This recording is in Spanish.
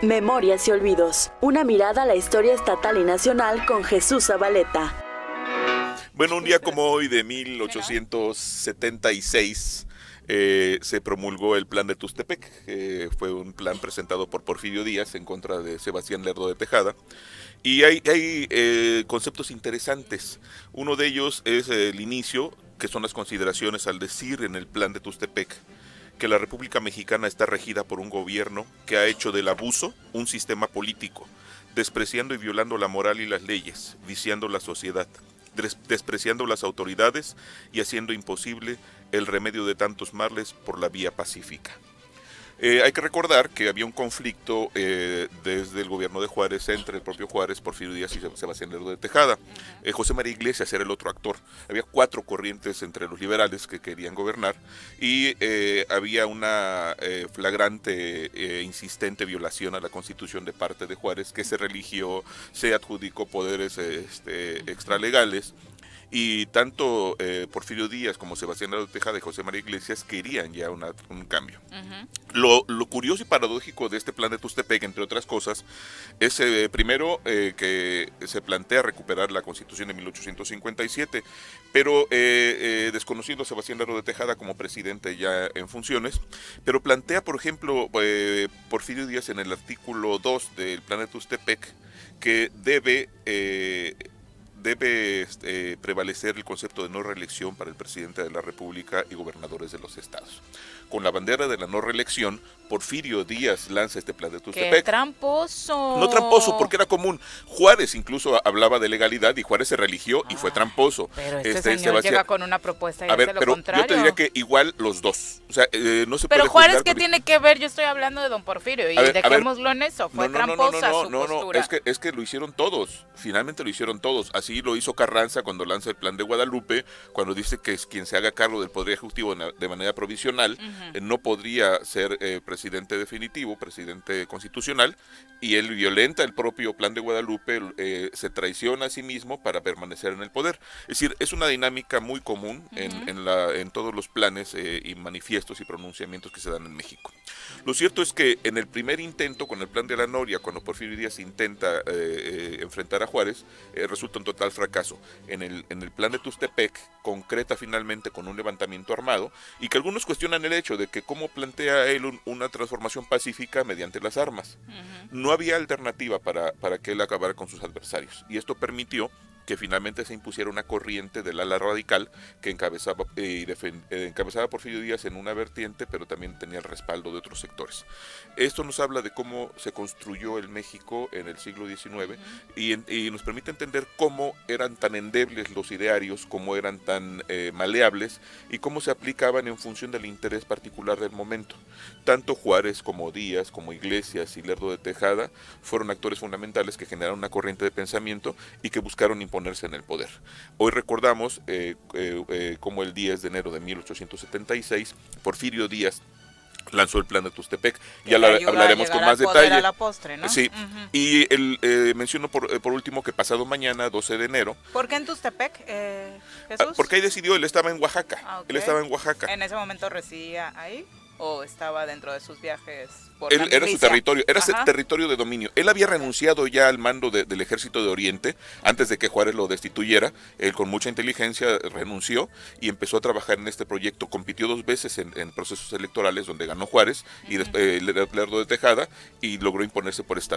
Memorias y olvidos. Una mirada a la historia estatal y nacional con Jesús Zabaleta. Bueno, un día como hoy de 1876 se promulgó el Plan de Tustepec. Fue un plan presentado por Porfirio Díaz en contra de Sebastián Lerdo de Tejada. Y hay conceptos interesantes. Uno de ellos es el inicio, que son las consideraciones al decir en el Plan de Tustepec que la República Mexicana está regida por un gobierno que ha hecho del abuso un sistema político, despreciando y violando la moral y las leyes, viciando la sociedad, despreciando las autoridades y haciendo imposible el remedio de tantos males por la vía pacífica. Hay que recordar que había un conflicto desde el gobierno de Juárez entre el propio Juárez, Porfirio Díaz y Sebastián Lerdo de Tejada. José María Iglesias era el otro actor. Había 4 corrientes entre los liberales que querían gobernar y había una flagrante e insistente violación a la Constitución de parte de Juárez, que se religió, se adjudicó poderes extralegales. Y tanto Porfirio Díaz como Sebastián Lerdo de Tejada y José María Iglesias querían ya un cambio. Lo curioso y paradójico de este plan de Tustepec, entre otras cosas, es primero que se plantea recuperar la Constitución de 1857, pero desconociendo a Sebastián Lerdo de Tejada como presidente ya en funciones, pero plantea, por ejemplo, Porfirio Díaz en el artículo 2 del plan de Tustepec que debe prevalecer el concepto de no reelección para el presidente de la República y gobernadores de los estados. Con la bandera de la no reelección, Porfirio Díaz lanza este plan de Tustepec. ¡Qué tramposo! No tramposo, porque era común. Juárez incluso hablaba de legalidad y Juárez se religió y fue tramposo. Pero este señor llega con una propuesta y hace lo pero contrario. Yo te diría que igual los dos. O sea, no se pero puede Juárez, ¿qué tiene que ver? Yo estoy hablando de don Porfirio y dejémoslo en eso. Fue tramposa su postura. Es que lo hicieron todos. Finalmente lo hicieron todos. Así lo hizo Carranza cuando lanza el plan de Guadalupe, cuando dice que es quien se haga cargo del Poder Ejecutivo de manera provisional, no podría ser presidente definitivo, presidente constitucional, y él violenta el propio plan de Guadalupe, se traiciona a sí mismo para permanecer en el poder. Es decir, es una dinámica muy común en todos los planes y manifiestos y pronunciamientos que se dan en México. Lo cierto es que en el primer intento, con el plan de la Noria, cuando Porfirio Díaz intenta enfrentar a Juárez, resulta un total fracaso. En el plan de Tustepec concreta finalmente con un levantamiento armado, y que algunos cuestionan el hecho de que cómo plantea él una transformación pacífica mediante las armas. No había alternativa para que él acabara con sus adversarios, y esto permitió que finalmente se impusiera una corriente del ala radical que encabezaba Porfirio Díaz en una vertiente, pero también tenía el respaldo de otros sectores. Esto nos habla de cómo se construyó el México en el siglo XIX y nos permite entender cómo eran tan endebles los idearios, cómo eran tan maleables y cómo se aplicaban en función del interés particular del momento. Tanto Juárez como Díaz, como Iglesias y Lerdo de Tejada fueron actores fundamentales que generaron una corriente de pensamiento y que buscaron imponerse en el poder. Hoy recordamos como el 10 de enero de 1876 Porfirio Díaz lanzó el plan de Tustepec. Ya hablaremos con más detalle. A la postre, ¿no? Sí. Y menciono por último que pasado mañana, 12 de enero. ¿Por qué en Tustepec, Jesús? Porque ahí decidió, él estaba en Oaxaca. Okay. Él estaba en Oaxaca. ¿En ese momento residía ahí o estaba dentro de sus viajes? Era su territorio, era ese territorio de dominio. Él había renunciado ya al mando del ejército de Oriente antes de que Juárez lo destituyera. Él con mucha inteligencia renunció y empezó a trabajar en este proyecto. Compitió 2 veces en procesos electorales donde ganó Juárez y después Lerdo de Tejada, y logró imponerse por esta